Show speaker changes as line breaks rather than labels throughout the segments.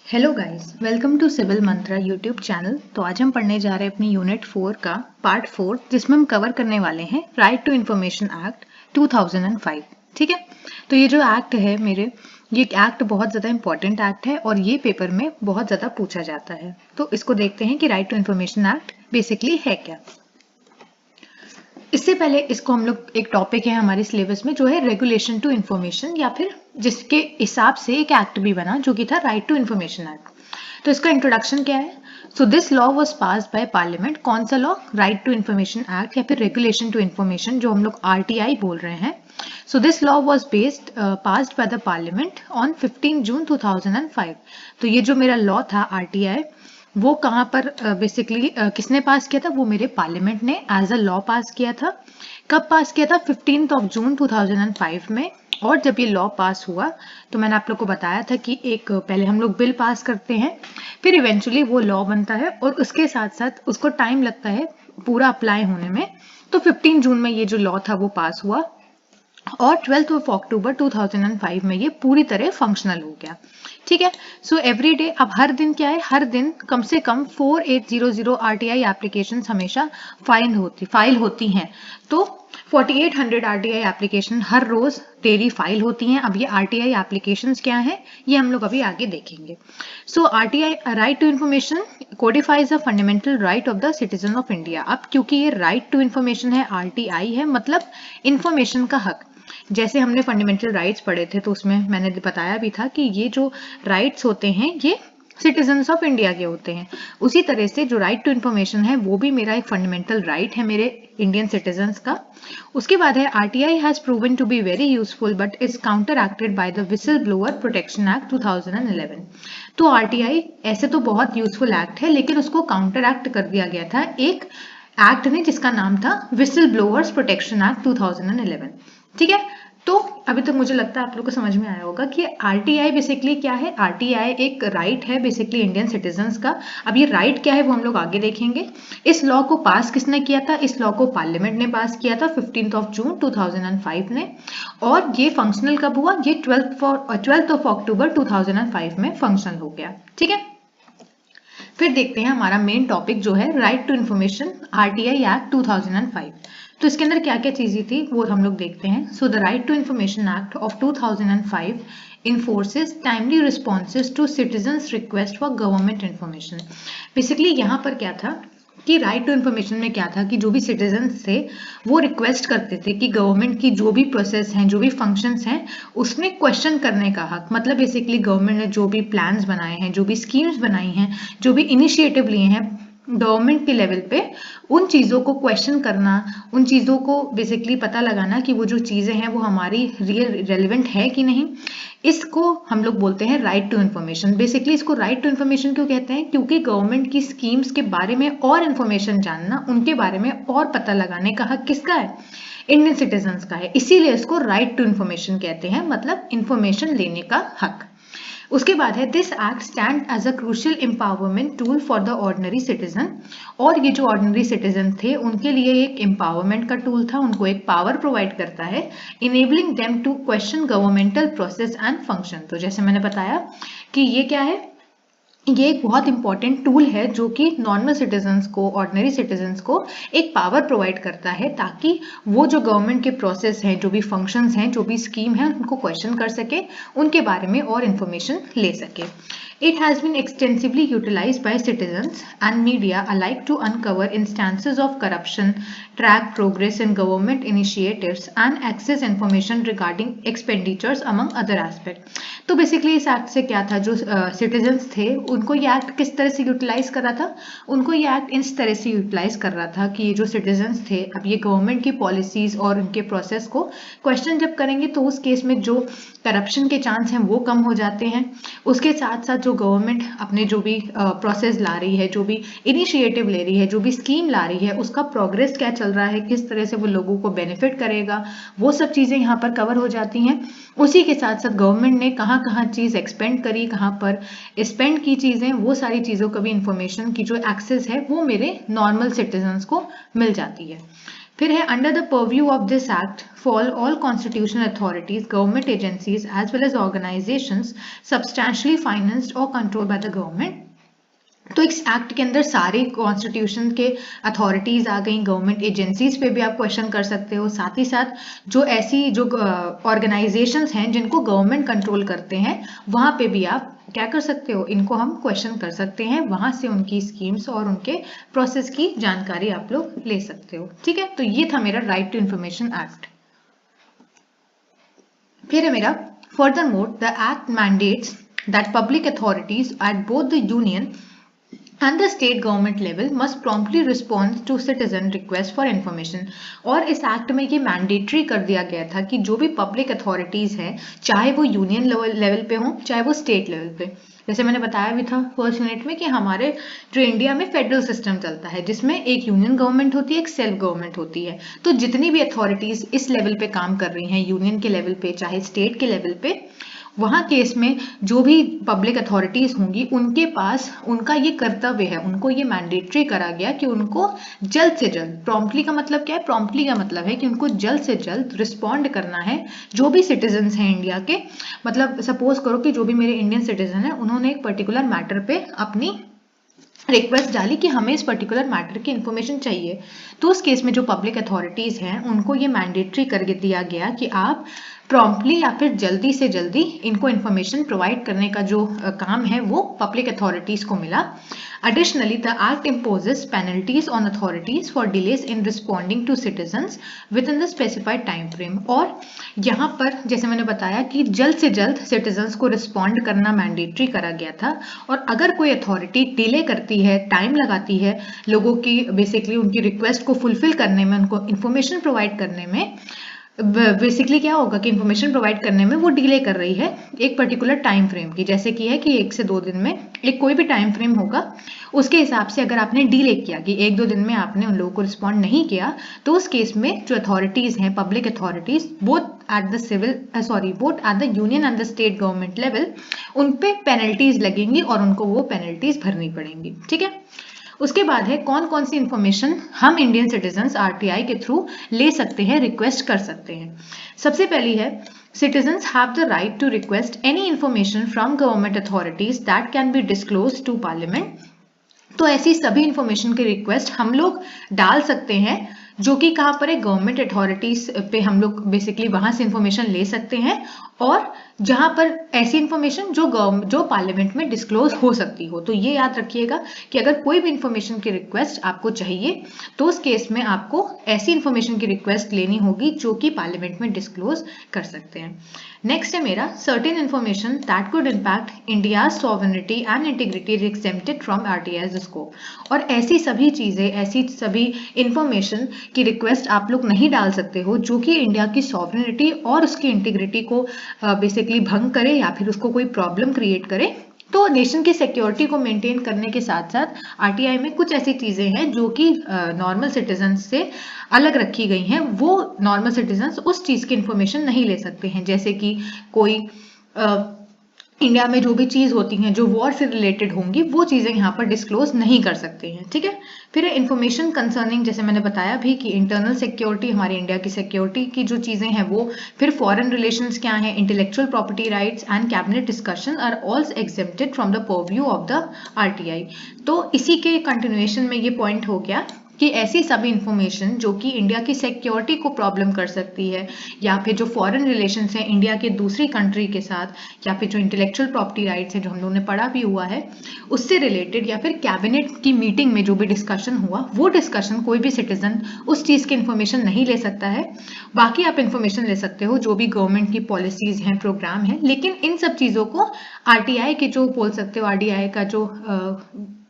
Hello guys, welcome to Civil Mantra YouTube channel. तो आज हम पढ़ने जा रहे हैं अपनी यूनिट 4 का पार्ट 4, जिसमें हम कवर करने वाले हैं राइट टू इन्फॉर्मेशन एक्ट 2005। ठीक है, तो ये जो एक्ट है ये एक्ट बहुत ज़्यादा इंपॉर्टेंट एक्ट है और ये पेपर में बहुत ज़्यादा पूछा जाता है। तो इसको देखते हैं कि right to information act basically है क्या। इससे पहले इसको हम लोग एक टॉपिक है हमारे सिलेबस में जो है रेगुलेशन टू इन्फॉर्मेशन, या फिर जिसके हिसाब से एक एक्ट भी बना जो कि था राइट टू इन्फॉर्मेशन एक्ट। तो इसका इंट्रोडक्शन क्या है? So this law was passed by parliament. कौन सा law? Right to information act या फिर रेगुलेशन टू इन्फॉर्मेशन, जो हम लोग आरटीआई बोल रहे हैं। सो this law was passed bye the parliament on 15 जून 2005। तो ये जो मेरा लॉ था आरटीआई, वो कहाँ पर बेसिकली किसने पास किया था? वो मेरे पार्लियामेंट ने एज अ लॉ पास किया था। कब पास किया था? 15 जून 2005 में। और जब ये लॉ पास हुआ तो मैंने आप लोग को बताया था कि एक पहले हम लोग बिल पास करते हैं, फिर इवेंचुअली वो लॉ बनता है और उसके साथ साथ उसको टाइम लगता है पूरा अप्लाई होने में। तो 15 जून में ये जो लॉ था वो पास हुआ और 12 अक्टूबर 2005 में ये पूरी तरह फंक्शनल हो गया। ठीक है, सो एवरी डे, अब हर दिन क्या है, हर दिन कम से कम 4800 आरटीआई एप्लीकेशंस हमेशा फाइल होती हैं। तो 4800 आरटीआई एप्लीकेशन हर रोज डेली फाइल होती हैं। अब ये आरटीआई एप्लीकेशंस क्या हैं, ये हम लोग अभी आगे देखेंगे। So RTI right to information codifies a fundamental right of the citizen of India. अब क्योंकि ये राइट टू इन्फॉर्मेशन है, आरटीआई है, मतलब इन्फॉर्मेशन का हक। जैसे हमने फंडामेंटल राइट्स पढ़े थे तो उसमें मैंने बताया भी था कि ये जो राइट्स होते हैं ये सिटीजन्स ऑफ इंडिया के होते हैं। उसी तरह से जो राइट टू इन्फॉर्मेशन है वो भी मेरा एक फंडामेंटल राइट है मेरे इंडियन सिटीजन्स का। उसके बाद है RTI has proven to be very useful but is counteracted by the whistleblower protection act 2011। तो आरटीआई ऐसे तो बहुत यूजफुल एक्ट है, लेकिन उसको काउंटर एक्ट कर दिया गया था एक एक्ट ने जिसका नाम था विसल ब्लोअर्स प्रोटेक्शन एक्ट 2011। ठीक है, तो अभी तक मुझे लगता है आप लोग को समझ में आया होगा कि आरटीआई बेसिकली क्या है। आरटीआई एक राइट है बेसिकली इंडियन सिटीजन्स का। अब ये राइट क्या है वो हम लोग आगे देखेंगे। इस लॉ को पास किसने किया था? इस लॉ को पार्लियामेंट ने पास किया था 15 जून 2005 ने। और ये फंक्शनल कब हुआ? ये 12 अक्टूबर 2005 में फंक्शनल हो गया। ठीक है, फिर देखते हैं हमारा मेन टॉपिक जो है right to information RTI act 2005। तो इसके अंदर क्या क्या चीजें थी वो हम लोग देखते हैं। So the right to information act of 2005 enforces timely responses to citizens request for government information। Basically यहाँ पर क्या था कि राइट टू इन्फॉर्मेशन में क्या था कि जो भी सिटीजन्स थे वो रिक्वेस्ट करते थे कि गवर्नमेंट की जो भी प्रोसेस हैं, जो भी फंक्शंस हैं, उसमें क्वेश्चन करने का हक। मतलब बेसिकली गवर्नमेंट ने जो भी प्लान्स बनाए हैं, जो भी स्कीम्स बनाई हैं, जो भी इनिशिएटिव लिए हैं गवर्नमेंट के लेवल पे, उन चीज़ों को क्वेश्चन करना, उन चीज़ों को बेसिकली पता लगाना कि वो जो चीज़ें हैं वो हमारी रियल रेलिवेंट है कि नहीं, इसको हम लोग बोलते हैं राइट टू इन्फॉर्मेशन। बेसिकली इसको राइट टू इन्फॉर्मेशन क्यों कहते हैं? क्योंकि गवर्नमेंट की स्कीम्स के बारे में और इन्फॉर्मेशन जानना, उनके बारे में और पता लगाने का हक किसका है? इंडियन सिटीजन्स का है। इसीलिए इसको राइट टू इन्फॉर्मेशन कहते हैं, मतलब इन्फॉर्मेशन लेने का हक। उसके बाद है this act stand as a crucial empowerment tool for the ordinary citizen. और ये जो ऑर्डिनरी सिटीजन थे उनके लिए एक एम्पावरमेंट का टूल था, उनको एक पावर प्रोवाइड करता है, enabling them to question governmental process and function. तो जैसे मैंने बताया कि ये क्या है, ये एक बहुत इंपॉर्टेंट टूल है जो कि नॉर्मल सिटीजन्स को, ऑर्डिनरी सिटीजन्स को एक पावर प्रोवाइड करता है ताकि वो जो गवर्नमेंट के प्रोसेस हैं, जो भी फंक्शंस हैं, जो भी स्कीम है, उनको क्वेश्चन कर सके, उनके बारे में और इन्फॉर्मेशन ले सके। It has been extensively utilized by citizens and media alike to uncover instances of corruption, track progress in government initiatives, and access information regarding expenditures among other aspects। तो बेसिकली इस एक्ट से क्या था, जो citizens थे उनको ये act किस तरह से यूटिलाइज कर रहा था? उनको ये एक्ट इस तरह से यूटिलाइज कर रहा था कि ये जो सिटीजन्स थे, अब ये गवर्नमेंट की पॉलिसीज और उनके प्रोसेस को क्वेश्चन जब करेंगे तो उस केस में जो करप्शन के चांस हैं वो कम हो जाते हैं। उसके साथ साथ जो गवर्नमेंट अपने जो भी प्रोसेस ला रही है, जो भी इनिशिएटिव ले रही है, जो भी स्कीम ला रही है, उसका प्रोग्रेस क्या चल रहा है, किस तरह से वो लोगों को बेनिफिट करेगा, वो सब चीज़ें यहाँ पर कवर हो जाती हैं। उसी के साथ साथ गवर्नमेंट ने कहाँ कहाँ चीज़ एक्सपेंड करी, कहाँ पर स्पेंड की चीज़ें, वो सारी चीज़ों का भी इंफॉर्मेशन की जो एक्सेस है वो मेरे नॉर्मल सिटीजन्स को मिल जाती है। फिर है under the purview of this act fall all constitutional authorities, government agencies as well as organisations substantially financed or controlled by the government. तो इस एक्ट के अंदर सारे कॉन्स्टिट्यूशन के अथॉरिटीज आ गई, गवर्नमेंट एजेंसीज पे भी आप क्वेश्चन कर सकते हो, साथ ही साथ जो ऐसी जो ऑर्गेनाइजेशंस हैं जिनको गवर्नमेंट कंट्रोल करते हैं वहां पे भी आप क्या कर सकते हो, इनको हम क्वेश्चन कर सकते हैं, वहां से उनकी स्कीम्स और उनके प्रोसेस की जानकारी आप लोग ले सकते हो। ठीक है, तो ये था मेरा राइट टू इंफॉर्मेशन एक्ट। फिर है मेरा furthermore the act mandates that public authorities at both the union and the state government level must promptly respond to citizen request for information। और इस एक्ट में ये मैंडेटरी कर दिया गया था कि जो भी पब्लिक अथॉरिटीज हैं, चाहे वो यूनियन लेवल पे हों चाहे वो स्टेट लेवल पे, जैसे मैंने बताया भी था फर्स्ट यूनिट में कि हमारे जो इंडिया में फेडरल सिस्टम चलता है जिसमें एक यूनियन गवर्नमेंट होती है, एक सेल्फ गवर्नमेंट होती है। तो जितनी भी अथॉरिटीज इस लेवल पे काम कर रही हैं, यूनियन के लेवल पे चाहे स्टेट के लेवल पे, वहाँ केस में जो भी पब्लिक अथॉरिटीज होंगी उनके पास उनका ये कर्तव्य है, उनको ये मैंडेटरी करा गया कि उनको जल्द से जल्द, प्रॉम्प्टली का मतलब क्या है, प्रॉम्प्टली का मतलब है कि उनको जल्द से जल्द रिस्पॉन्ड करना है जो भी सिटीजन्स हैं इंडिया के। मतलब सपोज करो कि जो भी मेरे इंडियन सिटीजन है उन्होंने एक पर्टिकुलर मैटर पे अपनी रिक्वेस्ट डाली कि हमें इस पर्टिकुलर मैटर की इन्फॉर्मेशन चाहिए, तो उस केस में जो पब्लिक अथॉरिटीज हैं उनको ये मैंडेटरी कर दिया गया कि आप प्रॉम्प्टली या फिर जल्दी से जल्दी इनको इन्फॉर्मेशन प्रोवाइड करने का जो काम है वो पब्लिक अथॉरिटीज को मिला। Additionally, the Act imposes penalties on authorities for delays in responding to citizens within the specified time frame। और यहाँ पर जैसे मैंने बताया कि जल्द से जल्द सिटीजन्स को रिस्पॉन्ड करना मैंडेटरी करा गया था, और अगर कोई अथॉरिटी डिले करती है, टाइम लगाती है लोगों की बेसिकली उनकी रिक्वेस्ट को फुलफिल करने में, उनको इन्फॉर्मेशन प्रोवाइड करने में, बेसिकली क्या होगा कि इन्फॉर्मेशन प्रोवाइड करने में वो डिले कर रही है एक पर्टिकुलर टाइम फ्रेम की, जैसे कि है कि 1 से 2 दिन में एक कोई भी टाइम फ्रेम होगा उसके हिसाब से अगर आपने डिले किया कि 1-2 दिन में आपने उन लोगों को रिस्पॉन्ड नहीं किया, तो उस केस में जो अथॉरिटीज हैं, public authorities both at the union and the state government level, उन पे पेनल्टीज लगेंगी और उनको वो पेनल्टीज भरनी पड़ेंगी। ठीक है, उसके बाद है कौन कौन सी इंफॉर्मेशन हम इंडियन सिटीजन्स आरटीआई के थ्रू ले सकते हैं, रिक्वेस्ट कर सकते हैं। सबसे पहली है citizens have the right to request any information from government authorities that can be disclosed to parliament। तो ऐसी सभी इंफॉर्मेशन की रिक्वेस्ट हम लोग डाल सकते हैं जो कि कहाँ पर है, गवर्नमेंट अथॉरिटीज पे हम लोग बेसिकली वहां से इंफॉर्मेशन ले सकते हैं, और जहां पर ऐसी इंफॉर्मेशन जो पार्लियामेंट में डिस्क्लोज हो सकती हो। तो ये याद रखिएगा कि अगर कोई भी इंफॉर्मेशन की रिक्वेस्ट आपको चाहिए तो उस केस में आपको ऐसी इंफॉर्मेशन की रिक्वेस्ट लेनी होगी जो कि पार्लियामेंट में डिस्क्लोज कर सकते हैं। नेक्स्ट है मेरा certain information that could impact India sovereignty and integrity is exempted from RTI scope. और ऐसी सभी चीजें, ऐसी सभी इंफॉर्मेशन की रिक्वेस्ट आप लोग नहीं डाल सकते हो जो कि इंडिया की सॉवरेनिटी और उसकी इंटीग्रिटी को बेसिकली भंग करे या फिर उसको कोई प्रॉब्लम क्रिएट करे। तो नेशन की सिक्योरिटी को मेंटेन करने के साथ साथ आरटीआई में कुछ ऐसी चीजें हैं जो कि नॉर्मल सिटीजन्स से अलग रखी गई हैं, वो नॉर्मल सिटीजन्स उस चीज की इंफॉर्मेशन नहीं ले सकते हैं, जैसे कि कोई इंडिया में जो भी चीज होती हैं जो वॉर से रिलेटेड होंगी वो चीजें यहाँ पर डिस्क्लोज नहीं कर सकते हैं। ठीक है, फिर इंफॉर्मेशन कंसर्निंग, जैसे मैंने बताया भी कि इंटरनल सिक्योरिटी, हमारी इंडिया की सिक्योरिटी की जो चीजें हैं वो, फिर फॉरेन रिलेशंस क्या है, intellectual property rights and cabinet discussion are all exempted from the purview of the RTI. तो इसी के कंटिन्यूएशन में ये पॉइंट हो गया कि ऐसी सभी इंफॉर्मेशन जो कि इंडिया की सिक्योरिटी को प्रॉब्लम कर सकती है, या फिर जो फॉरेन रिलेशंस हैं इंडिया के दूसरी कंट्री के साथ, या फिर जो इंटेलेक्चुअल प्रॉपर्टी राइट्स है जो हम लोगों ने पढ़ा भी हुआ है उससे रिलेटेड, या फिर कैबिनेट की मीटिंग में जो भी डिस्कशन हुआ वो डिस्कशन कोई भी सिटीजन उस चीज की इंफॉर्मेशन नहीं ले सकता है। बाकी आप इंफॉर्मेशन ले सकते हो जो भी गवर्नमेंट की पॉलिसीज हैं, प्रोग्राम है, लेकिन इन सब चीजों को आरटीआई के जो बोल सकते हो, आरडीआई का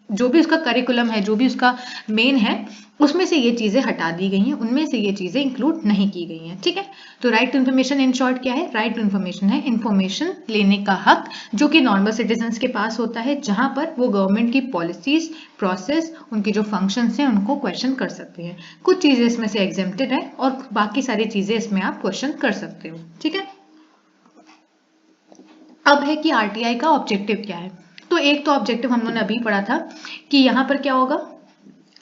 जो भी उसका करिकुलम है, जो भी उसका मेन है, उसमें से ये चीजें हटा दी गई हैं, उनमें से ये चीजें इंक्लूड नहीं की गई हैं। ठीक है, तो right to information in short क्या है, राइट टू इन्फॉर्मेशन है इंफॉर्मेशन लेने का हक जो कि नॉर्मल सिटीजन्स के पास होता है, जहां पर वो गवर्नमेंट की पॉलिसीज, प्रोसेस, उनके जो फंक्शंस हैं उनको क्वेश्चन कर सकते हैं। कुछ चीजें इसमें से एग्जेम्प्टेड है और बाकी सारी चीजें इसमें आप क्वेश्चन कर सकते हो। ठीक है, अब है कि आरटीआई का ऑब्जेक्टिव क्या है। तो एक तो ऑब्जेक्टिव हम लोगों ने अभी पढ़ा था कि यहाँ पर क्या होगा,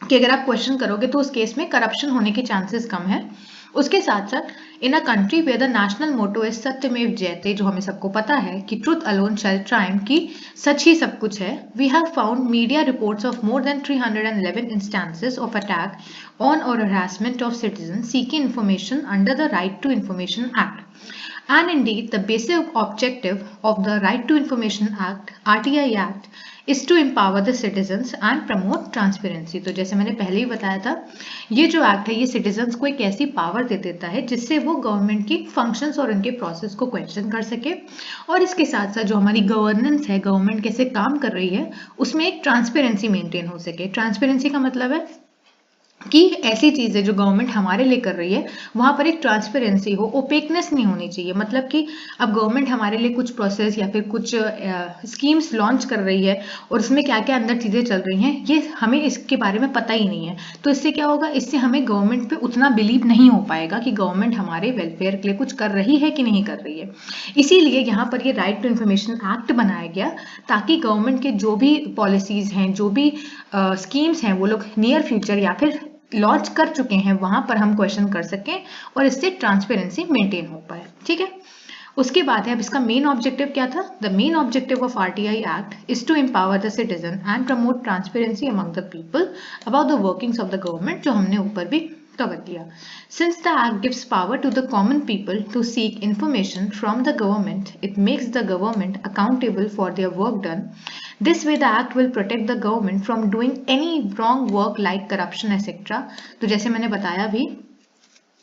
कि अगर आप क्वेश्चन करोगे तो उस केस में करप्शन होने के चांसेस कम है। उसके साथ साथ in a country where the national motto is Satyameva Jayate, जो हमें सबको पता है कि ट्रुथ अलोन शैल ट्रायम्फ, की सच ही सब कुछ है। We have found media reports of more than 311 instances of attack on or harassment of citizen seeking information under the right to information act. And indeed, the basic objective of the Right to Information Act, RTI Act, is to empower the citizens and promote transparency। तो जैसे मैंने पहले ही बताया था, ये जो act है ये सिटीजन्स को एक ऐसी पावर दे देता है जिससे वो गवर्नमेंट की फंक्शंस और उनके प्रोसेस को क्वेश्चन कर सके, और इसके साथ साथ जो हमारी गवर्नेंस है, गवर्नमेंट कैसे काम कर रही है, उसमें एक ट्रांसपेरेंसी मेंटेन हो सके। ट्रांसपेरेंसी का मतलब है कि ऐसी चीजें जो गवर्नमेंट हमारे लिए कर रही है वहां पर एक ट्रांसपेरेंसी हो, ओपेकनेस नहीं होनी चाहिए। मतलब कि अब गवर्नमेंट हमारे लिए कुछ प्रोसेस या फिर कुछ स्कीम्स लॉन्च कर रही है और उसमें क्या क्या अंदर चीजें चल रही हैं ये हमें इसके बारे में पता ही नहीं है, तो इससे क्या होगा, इससे हमें गवर्नमेंट पे उतना बिलीव नहीं हो पाएगा कि गवर्नमेंट हमारे वेलफेयर के लिए कुछ कर रही है कि नहीं कर रही है। इसीलिए यहाँ पर ये राइट टू इन्फॉर्मेशन एक्ट बनाया गया ताकि गवर्नमेंट के जो भी पॉलिसीज हैं, जो भी स्कीम्स हैं, वो लोग नियर फ्यूचर या फिर लॉन्च कर चुके हैं वहां पर हम क्वेश्चन कर सकें और इससे ट्रांसपेरेंसी मेंटेन हो पाए। ठीक है, उसके बाद है अब इसका मेन ऑब्जेक्टिव क्या था। The main objective of RTI act is to empower the citizen and promote transparency among the people about the workings of the government, जो हमने ऊपर भी कवर किया। Since the act gives power to the common people to seek information from the government, it makes the government accountable for their work done. This way the act will protect the government from doing any wrong work like corruption etc. तो जैसे मैंने बताया भी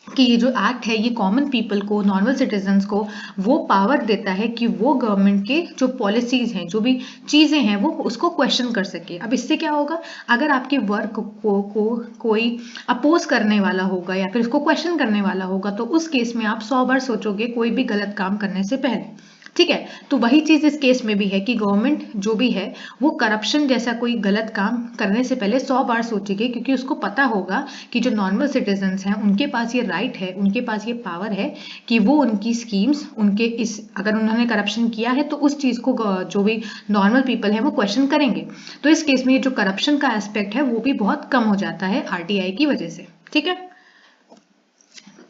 कि ये जो act है ये कॉमन पीपल को, नॉर्मल सिटीजन्स को वो पावर देता है कि वो गवर्नमेंट के जो पॉलिसीज हैं, जो भी चीजें हैं, वो उसको क्वेश्चन कर सके। अब इससे क्या होगा, अगर आपके वर्क को कोई अपोज करने वाला होगा या फिर उसको क्वेश्चन करने वाला होगा तो उस केस में आप 100 बार सोचोगे कोई भी गलत काम करने से पहले। ठीक है, तो वही चीज इस केस में भी है कि गवर्नमेंट जो भी है वो करप्शन जैसा कोई गलत काम करने से पहले 100 बार सोचेगी, क्योंकि उसको पता होगा कि जो नॉर्मल सिटीजन्स हैं उनके पास ये राइट है, उनके पास ये पावर है कि वो उनकी स्कीम्स, उनके इस अगर उन्होंने करप्शन किया है तो उस चीज को जो भी नॉर्मल पीपल है वो क्वेश्चन करेंगे। तो इस केस में ये जो करप्शन का एस्पेक्ट है वो भी बहुत कम हो जाता है आरटीआई की वजह से। ठीक है,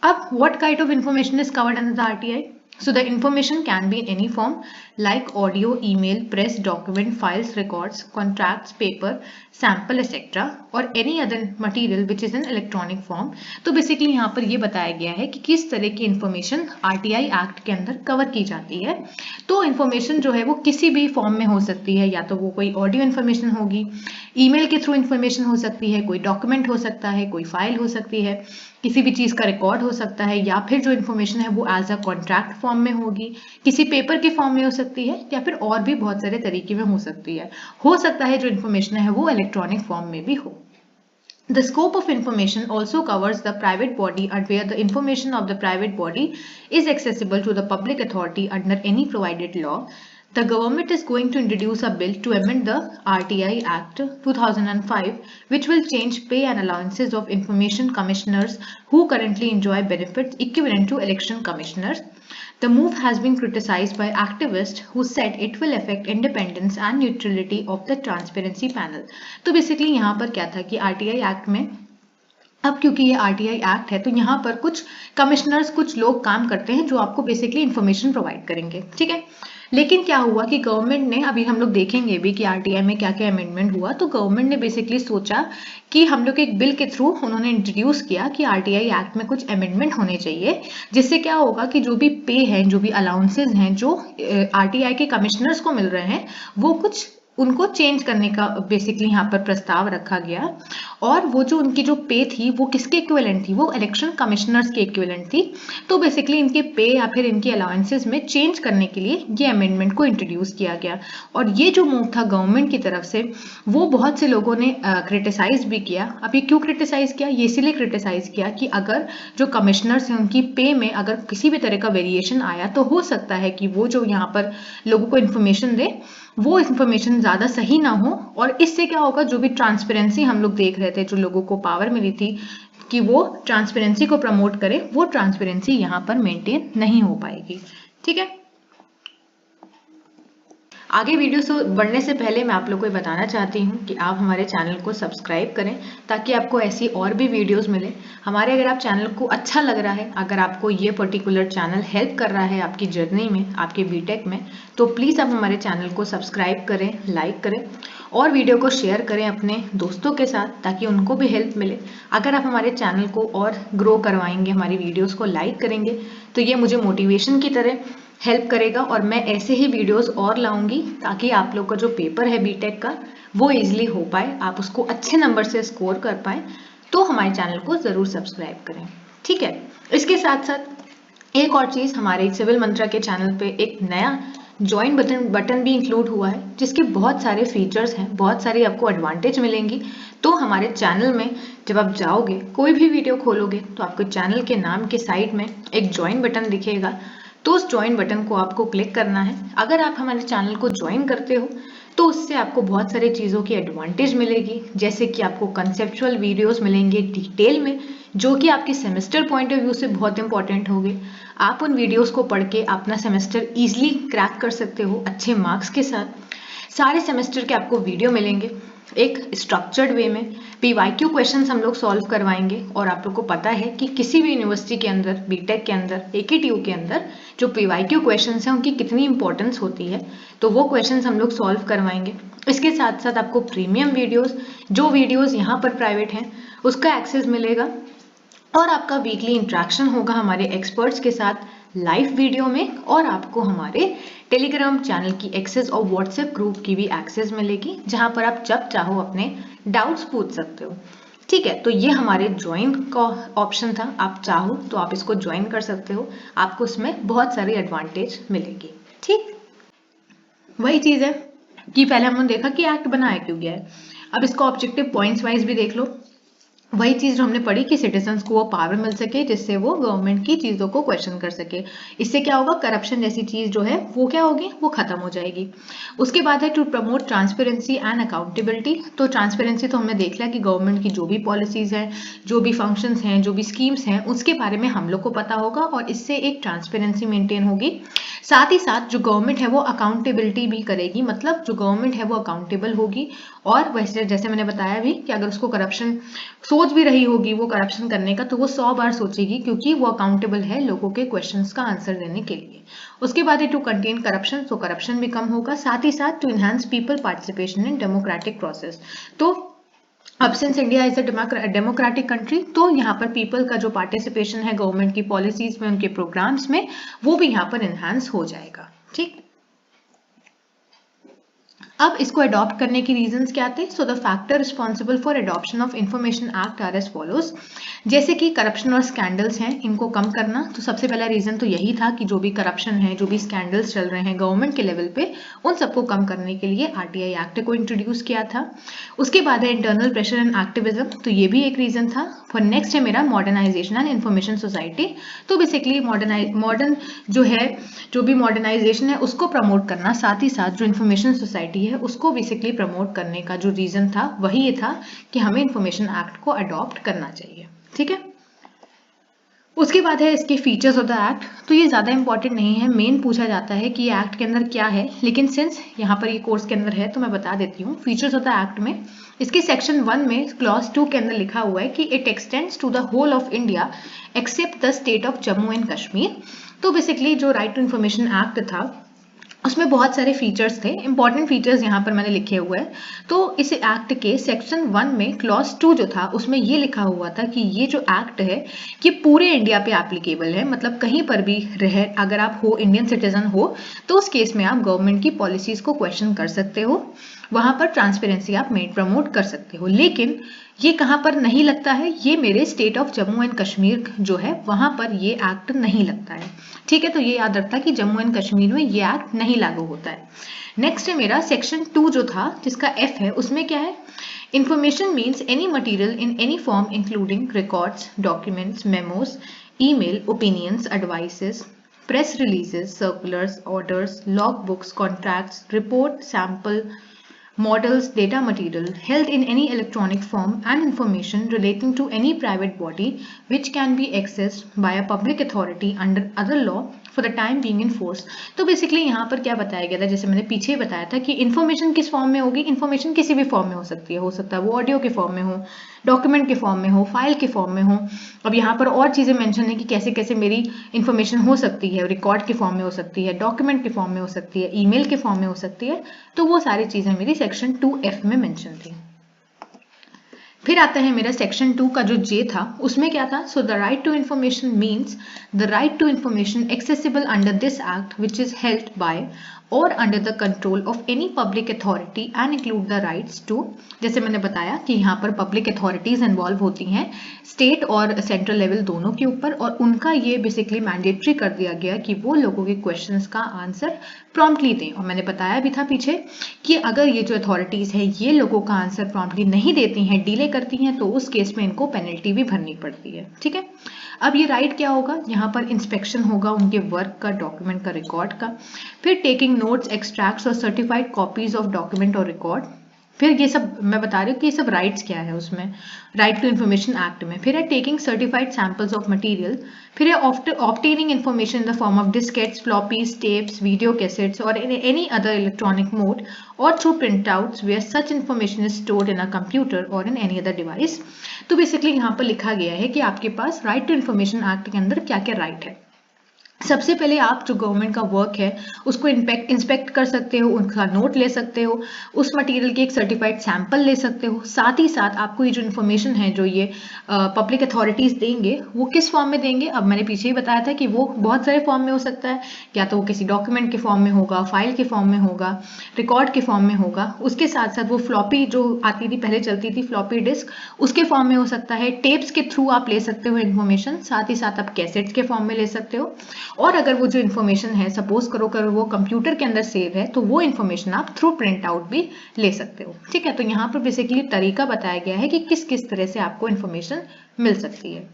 अब what kind of information is covered under the RTI. So the information can be in any form like audio, email, press, document, files, records, contracts, paper, sample, etc. or any other material which is in electronic form. तो basically यहाँ पर ये बताया गया है कि किस तरह की इंफॉर्मेशन आरटीआई एक्ट के अंदर कवर की जाती है। तो इंफॉर्मेशन जो है वो किसी भी फॉर्म में हो सकती है, या तो वो कोई ऑडियो इन्फॉर्मेशन होगी, ईमेल के थ्रू इन्फॉर्मेशन हो सकती है, कोई डॉक्यूमेंट हो सकता है, कोई फाइल हो सकती है, किसी भी चीज का रिकॉर्ड हो सकता है, या फिर जो इन्फॉर्मेशन है वो एज अ कॉन्ट्रैक्ट फॉर्म में होगी, किसी पेपर के फॉर्म में हो सकती है, या फिर और भी बहुत सारे तरीके में हो सकती है। हो सकता है जो इन्फॉर्मेशन है वो इलेक्ट्रॉनिक फॉर्म में भी हो। The scope of information also covers the private body and where the information of the private body is accessible to the public authority under any provided law. The government is going to introduce a bill to amend the RTI Act 2005, which will change pay and allowances of information commissioners who currently enjoy benefits equivalent to election commissioners. The move has been criticized by activists who said it will affect independence and neutrality of the transparency panel. तो basically यहाँ पर क्या था कि RTI act में अब क्योंकि ये आरटीआई एक्ट है तो यहाँ पर कुछ कमिश्नर्स, कुछ लोग काम करते हैं जो आपको बेसिकली इंफॉर्मेशन प्रोवाइड करेंगे। ठीक है, लेकिन क्या हुआ कि गवर्नमेंट ने, अभी हम लोग देखेंगे भी कि आरटीआई में क्या क्या अमेंडमेंट हुआ, तो गवर्नमेंट ने बेसिकली सोचा कि हम लोग एक बिल के थ्रू उन्होंने इंट्रोड्यूस किया कि आरटीआई एक्ट में कुछ अमेंडमेंट होने चाहिए, जिससे क्या होगा कि जो भी पे है, जो भी अलाउंसेज हैं जो आरटीआई के कमिश्नर्स को मिल रहे हैं वो कुछ उनको चेंज करने का बेसिकली यहाँ पर प्रस्ताव रखा गया। और वो जो उनकी जो पे थी वो किसके इक्विवेलेंट थी, वो इलेक्शन कमिश्नर्स के इक्विवेलेंट थी। तो बेसिकली इनके पे या फिर इनकी अलाउंसेस में चेंज करने के लिए ये अमेंडमेंट को इंट्रोड्यूस किया गया। और ये जो मूव था गवर्नमेंट की तरफ से वो बहुत से लोगों ने क्रिटिसाइज भी किया। अब ये क्यों क्रिटिसाइज किया, ये इसीलिए क्रिटिसाइज किया कि अगर जो कमिश्नर्स हैं उनकी पे में अगर किसी भी तरह का वेरिएशन आया तो हो सकता है कि वो जो यहाँ पर लोगों को इन्फॉर्मेशन दे वो इन्फॉर्मेशन ज्यादा सही ना हो, और इससे क्या होगा, जो भी ट्रांसपेरेंसी हम लोग देख रहे थे, जो लोगों को पावर मिली थी कि वो ट्रांसपेरेंसी को प्रमोट करें, वो ट्रांसपेरेंसी यहाँ पर मेंटेन नहीं हो पाएगी। ठीक है, आगे वीडियो से बढ़ने से पहले मैं आप लोग को बताना चाहती हूँ कि आप हमारे चैनल को सब्सक्राइब करें ताकि आपको ऐसी और भी वीडियोस मिले। हमारे अगर आप चैनल को अच्छा लग रहा है, अगर आपको ये पर्टिकुलर चैनल हेल्प कर रहा है आपकी जर्नी में, आपके बीटेक में, तो प्लीज़ आप हमारे चैनल को सब्सक्राइब करें, लाइक करें और वीडियो को शेयर करें अपने दोस्तों के साथ ताकि उनको भी हेल्प मिले। अगर आप हमारे चैनल को और ग्रो करवाएंगे, हमारी वीडियोज़ को लाइक करेंगे, तो ये मुझे मोटिवेशन की तरह हेल्प करेगा और मैं ऐसे ही वीडियोस और लाऊंगी ताकि आप लोग का जो पेपर है बीटेक का वो इजीली हो पाए, आप उसको अच्छे नंबर से स्कोर कर पाए। तो हमारे चैनल को ज़रूर सब्सक्राइब करें, ठीक है। इसके साथ साथ एक और चीज़, हमारे सिविल मंत्रा के चैनल पे एक नया ज्वाइन बटन भी इंक्लूड हुआ है जिसके बहुत सारे फीचर्स हैं, बहुत सारी आपको एडवांटेज मिलेंगी। तो हमारे चैनल में जब आप जाओगे, कोई भी वीडियो खोलोगे तो आपको चैनल के नाम के साइड में एक ज्वाइन बटन दिखेगा, तो उस ज्वाइन बटन को आपको क्लिक करना है। अगर आप हमारे चैनल को ज्वाइन करते हो तो उससे आपको बहुत सारी चीज़ों की एडवांटेज मिलेगी, जैसे कि आपको कंसेप्चुअल वीडियोस मिलेंगे डिटेल में, जो कि आपके सेमेस्टर पॉइंट ऑफ व्यू से बहुत इंपॉर्टेंट होंगे। आप उन वीडियोस को पढ़ के अपना सेमेस्टर ईजिली क्रैक कर सकते हो अच्छे मार्क्स के साथ। सारे सेमेस्टर के आपको वीडियो मिलेंगे एक स्ट्रक्चर्ड वे में। पीवाईक्यू क्वेश्चंस हम लोग सॉल्व करवाएंगे और आप लोग को पता है कि किसी भी यूनिवर्सिटी के अंदर, बीटेक के अंदर, एकेटीयू के अंदर जो पीवाईक्यू क्वेश्चंस हैं उनकी कितनी इंपॉर्टेंस होती है, तो वो क्वेश्चंस हम लोग सॉल्व करवाएंगे। इसके साथ साथ आपको प्रीमियम वीडियोस, जो वीडियोस यहाँ पर प्राइवेट हैं उसका एक्सेस मिलेगा और आपका वीकली इंटरेक्शन होगा हमारे एक्सपर्ट्स के साथ लाइव वीडियो में, और आपको हमारे टेलीग्राम चैनल की एक्सेस और व्हाट्सएप ग्रुप की भी एक्सेस मिलेगी जहां पर आप जब चाहो अपने डाउट्स पूछ सकते हो, ठीक है। तो ये हमारे ज्वाइन का ऑप्शन था, आप चाहो तो आप इसको ज्वाइन कर सकते हो, आपको इसमें बहुत सारी एडवांटेज मिलेगी, ठीक। वही चीज़ है कि पहले हमने देखा कि एक्ट बनाया क्यों गया है, अब इसको ऑब्जेक्टिव पॉइंट्स वाइज भी देख लो। वही चीज़ जो हमने पढ़ी कि सिटीजन्स को वो पावर मिल सके जिससे वो गवर्नमेंट की चीज़ों को क्वेश्चन कर सके। इससे क्या होगा, करप्शन जैसी चीज़ जो है वो क्या होगी, वो खत्म हो जाएगी। उसके बाद है to promote transparency and accountability. तो ट्रांसपेरेंसी तो हमने देख लिया कि गवर्नमेंट की जो भी पॉलिसीज़ हैं, जो भी फंक्शंस हैं, जो भी स्कीम्स हैं, उसके बारे में हम लोग को पता होगा और इससे एक ट्रांसपेरेंसी मेंटेन होगी। साथ ही साथ जो गवर्नमेंट है वो अकाउंटेबिलिटी भी करेगी, मतलब जो गवर्नमेंट है वो अकाउंटेबल होगी। और वैसे जैसे मैंने बताया भी कि अगर उसको करप्शन सोच भी रही होगी वो करप्शन करने का, तो वो 100 बार सोचेगी क्योंकि वो अकाउंटेबल है लोगों के क्वेश्चंस का आंसर देने के लिए। उसके बाद है टू कंटेन करप्शन, तो करप्शन भी कम होगा। साथ ही साथ to enhance people participation in democratic process. तो अब since India is a democratic country, तो यहाँ पर पीपल का जो पार्टिसिपेशन है गवर्नमेंट की पॉलिसीज में, उनके प्रोग्राम्स में, वो भी यहाँ पर इनहांस हो जाएगा, ठीक। अब इसको अडॉप्ट करने की रीजंस क्या थे। So the factor responsible for adoption of information act are as follows. जैसे कि करप्शन और स्कैंडल्स हैं, इनको कम करना, तो सबसे पहला रीजन तो यही था कि जो भी करप्शन है, जो भी स्कैंडल्स चल रहे हैं गवर्नमेंट के लेवल पे, उन सबको कम करने के लिए आरटीआई एक्ट को इंट्रोड्यूस किया था। उसके बाद है इंटरनल प्रेशर एंड एक्टिविज्म, तो ये भी एक रीजन था। फॉर नेक्स्ट है मेरा मॉडर्नाइजेशन एंड इंफॉर्मेशन सोसाइटी। तो बेसिकली मॉडर्न जो है, जो भी मॉडर्नाइजेशन है उसको प्रमोट करना, साथ ही साथ जो इंफॉर्मेशन सोसाइटी है उसको बेसिकली प्रमोट करने का जो रीजन था वही ये था कि हमें इंफॉर्मेशन एक्ट को अडॉप्ट करना चाहिए, ठीक है। उसके बाद है इसके फीचर्स ऑफ द एक्ट। तो ये ज़्यादा इंपॉर्टेंट नहीं है, मेन पूछा जाता है कि ये एक्ट के अंदर क्या है, लेकिन सिंस यहाँ पर ये कोर्स के अंदर है तो मैं बता देती हूँ। फीचर्स ऑफ द एक्ट में इसके सेक्शन 1 में क्लॉज 2 के अंदर लिखा हुआ है कि it extends to the whole of India except the state of Jammu and Kashmir. तो बेसिकली जो राइट टू इंफॉर्मेशन एक्ट था उसमें बहुत सारे फीचर्स थे, इंपॉर्टेंट फीचर्स यहाँ पर मैंने लिखे हुए हैं। तो इस एक्ट के सेक्शन 1 में क्लॉज 2 जो था उसमें ये लिखा हुआ था कि ये जो एक्ट है ये पूरे इंडिया पे एप्लीकेबल है, मतलब कहीं पर भी रहे, अगर आप हो इंडियन सिटीजन हो तो उस केस में आप गवर्नमेंट की पॉलिसीज को क्वेश्चन कर सकते हो, वहां पर ट्रांसपेरेंसी आप प्रमोट कर सकते हो। लेकिन ये कहाँ पर नहीं लगता है, ये मेरे state of Jammu and Kashmir जो है वहां पर ये एक्ट नहीं लगता है, ठीक है। तो ये याद रखता है कि जम्मू एंड कश्मीर में ये एक्ट नहीं लागू होता है। नेक्स्ट है मेरा सेक्शन 2 जो था जिसका F है, उसमें क्या है, information means any material in any form including records, documents, memos, email, opinions, advices, press releases, circulars, orders, log books, contracts, report, sample, models, data material held in any electronic form and information relating to any private body which can be accessed by a public authority under other law for the time being in force. तो basically यहाँ पर क्या बताया गया था, जैसे मैंने पीछे ही बताया था कि इन्फॉर्मेशन किस फॉर्म में होगी, इन्फॉर्मेशन किसी भी फॉर्म में हो सकती है, हो सकता है वो ऑडियो के फॉर्म में हो, डॉक्यूमेंट के फॉर्म में हो, फाइल के फॉर्म में हो। अब यहाँ पर और चीजें मेंशन है कि कैसे कैसे मेरी इन्फॉर्मेशन हो सकती है, रिकॉर्ड के फॉर्म में हो सकती है, डॉक्यूमेंट के फॉर्म में हो सकती है, ईमेल के फॉर्म में हो सकती है। तो वो सारी चीजें मेरी सेक्शन 2F में मेंशन थी। फिर आता है मेरा सेक्शन 2 का जो जे था, उसमें क्या था, so the right to information means the right to information accessible under this act which is held by or under the control of any public authority and include the rights to, जैसे मैंने बताया कि यहाँ पर public authorities involve होती हैं state और central level दोनों के ऊपर, और उनका ये बेसिकली मैंडेटरी कर दिया गया कि वो लोगों के क्वेश्चंस का आंसर प्रॉम्प्टली दें। और मैंने बताया भी था पीछे कि अगर ये जो अथॉरिटीज है ये लोगों का आंसर प्रॉम्प्टली नहीं देती हैं, डिले करती हैं, तो उस केस में इनको पेनल्टी भी भरनी पड़ती है। ठीक है, अब ये राइट क्या होगा, यहाँ पर इंस्पेक्शन होगा उनके वर्क का, डॉक्यूमेंट का, रिकॉर्ड का। फिर टेकिंग नोट्स, एक्सट्रैक्ट्स और सर्टिफाइड कॉपीज ऑफ डॉक्यूमेंट और रिकॉर्ड। फिर ये सब मैं बता रही हूँ कि ये सब राइट्स क्या है उसमें, राइट टू इन्फॉर्मेशन एक्ट में। फिर है taking certified samples of material. फिर है obtaining information in the form of diskettes, floppies, tapes, video cassettes or any other electronic mode or through printouts where such information is stored in a computer or in any other device. तो basically यहाँ पर लिखा गया है कि आपके पास right to information act के अंदर क्या क्या राइट है। सबसे पहले आप जो गवर्नमेंट का वर्क है उसको इंस्पेक्ट कर सकते हो, उनका नोट ले सकते हो, उस मटेरियल के एक सर्टिफाइड सैंपल ले सकते हो। साथ ही साथ आपको ये जो इन्फॉर्मेशन है जो ये पब्लिक अथॉरिटीज देंगे वो किस फॉर्म में देंगे, अब मैंने पीछे ही बताया था कि वो बहुत सारे फॉर्म में हो सकता है, या तो वो किसी डॉक्यूमेंट के फॉर्म में होगा, फाइल के फॉर्म में होगा, रिकॉर्ड के फॉर्म में होगा, उसके साथ साथ वो फ्लॉपी जो आती थी पहले चलती थी फ्लॉपी डिस्क, उसके फॉर्म में हो सकता है, टेप्स के थ्रू आप ले सकते हो इन्फॉर्मेशन, साथ ही साथ आप कैसेट्स के फॉर्म में ले सकते हो। और अगर वो जो इन्फॉर्मेशन है सपोज करो कर वो कंप्यूटर के अंदर सेव है तो वो इन्फॉर्मेशन आप थ्रू प्रिंट आउट भी ले सकते हो। ठीक है, तो यहाँ पर बेसिकली तरीका बताया गया है कि किस किस तरह से आपको इन्फॉर्मेशन मिल सकती है।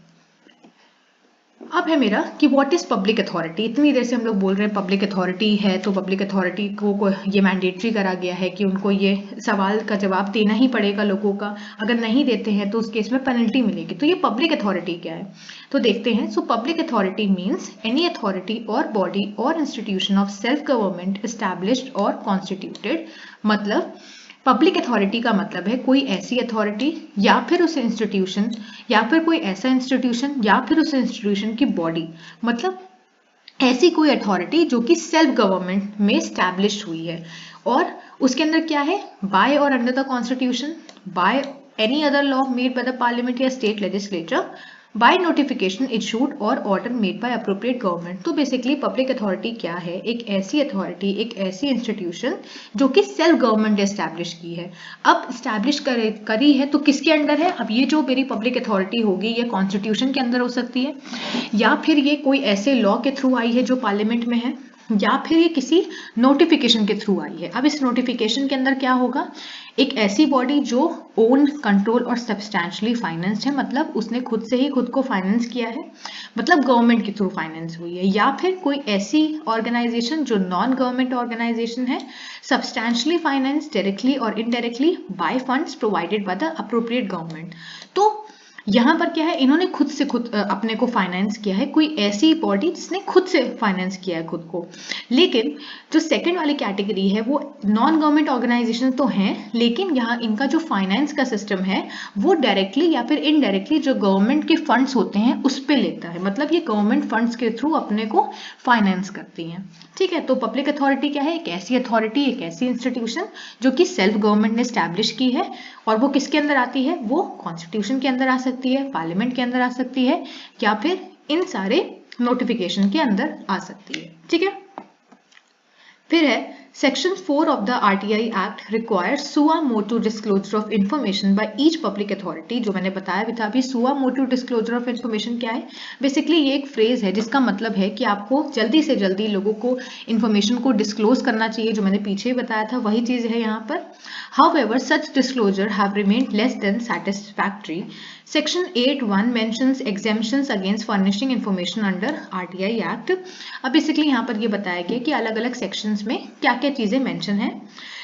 अब है मेरा कि व्हाट इज पब्लिक अथॉरिटी। इतनी देर से हम लोग बोल रहे हैं पब्लिक अथॉरिटी है, तो पब्लिक अथॉरिटी को ये मैंडेटरी करा गया है कि उनको ये सवाल का जवाब देना ही पड़ेगा लोगों का, अगर नहीं देते हैं तो उस केस में पेनल्टी मिलेगी। तो ये पब्लिक अथॉरिटी क्या है तो देखते हैं। So public authority means any authority और बॉडी और institution of self government established और कॉन्स्टिट्यूटेड। मतलब पब्लिक अथॉरिटी का मतलब है कोई ऐसी अथॉरिटी या फिर उस इंस्टीट्यूशन या फिर कोई ऐसा इंस्टीट्यूशन या फिर उस इंस्टीट्यूशन की बॉडी, मतलब ऐसी कोई अथॉरिटी जो कि सेल्फ गवर्नमेंट में स्टैब्लिश हुई है और उसके अंदर क्या है, by or under the constitution, by any other law made by the parliament या state legislature, by notification issued or order made by appropriate government. तो बेसिकली पब्लिक अथॉरिटी क्या है, एक ऐसी अथॉरिटी, एक ऐसी इंस्टीट्यूशन जो कि सेल्फ गवर्नमेंट ने एस्टैब्लिश की है। अब एस्टैब्लिश करी है तो किसके अंडर है, अब ये जो मेरी पब्लिक अथॉरिटी होगी ये कॉन्स्टिट्यूशन के अंदर हो सकती है, या फिर ये कोई ऐसे लॉ के थ्रू आई है जो पार्लियामेंट में है, या फिर ये किसी नोटिफिकेशन के थ्रू आई है। अब इस नोटिफिकेशन के अंदर क्या होगा, एक ऐसी बॉडी जो ओन, कंट्रोल और सब्सटैंशियली फाइनेंस्ड है, मतलब उसने खुद से ही खुद को फाइनेंस किया है, मतलब गवर्नमेंट के थ्रू फाइनेंस हुई है, या फिर कोई ऐसी ऑर्गेनाइजेशन जो नॉन गवर्नमेंट ऑर्गेनाइजेशन है, सब्सटैंशियली फाइनेंस डायरेक्टली और indirectly bye funds provided by the appropriate government. तो यहाँ पर क्या है, इन्होंने खुद से खुद अपने को फाइनेंस किया है, कोई ऐसी बॉडी जिसने खुद से फाइनेंस किया है खुद को। लेकिन जो सेकंड वाली कैटेगरी है वो नॉन गवर्नमेंट ऑर्गेनाइजेशन तो हैं, लेकिन यहाँ इनका जो फाइनेंस का सिस्टम है वो डायरेक्टली या फिर इनडायरेक्टली जो गवर्नमेंट के फंड्स होते हैं उस पे लेता है, मतलब ये गवर्नमेंट फंड्स के थ्रू अपने को फाइनेंस करती हैं। ठीक है, तो पब्लिक अथॉरिटी क्या है, एक ऐसी अथॉरिटी, एक ऐसी इंस्टीट्यूशन जो कि सेल्फ गवर्नमेंट ने स्टैब्लिश की है, और वो किसके अंदर आती है, वो कॉन्स्टिट्यूशन के अंदर आ सकती है, पार्लियामेंट के अंदर आ सकती है, या फिर इन सारे नोटिफिकेशन के अंदर आ सकती है। ठीक है, फिर है section 4 of the RTI act requires Sua Motu disclosure of information by each public authority. जो मैंने बताया भी था अभी, सुआ मोटू डिस्क्लोजर ऑफ इन्फॉर्मेशन क्या है, बेसिकली ये एक फ्रेज है जिसका मतलब है कि आपको जल्दी से जल्दी लोगों को इन्फॉर्मेशन को डिस्क्लोज करना चाहिए, जो मैंने पीछे ही बताया था वही चीज है यहाँ पर। However, such disclosure have remained less than satisfactory. Section 8(1) mentions exemptions against furnishing information under RTI Act. अब बेसिकली यहाँ पर ये बताया गया कि अलग अलग सेक्शंस में क्या क्या चीजें मेंशन है।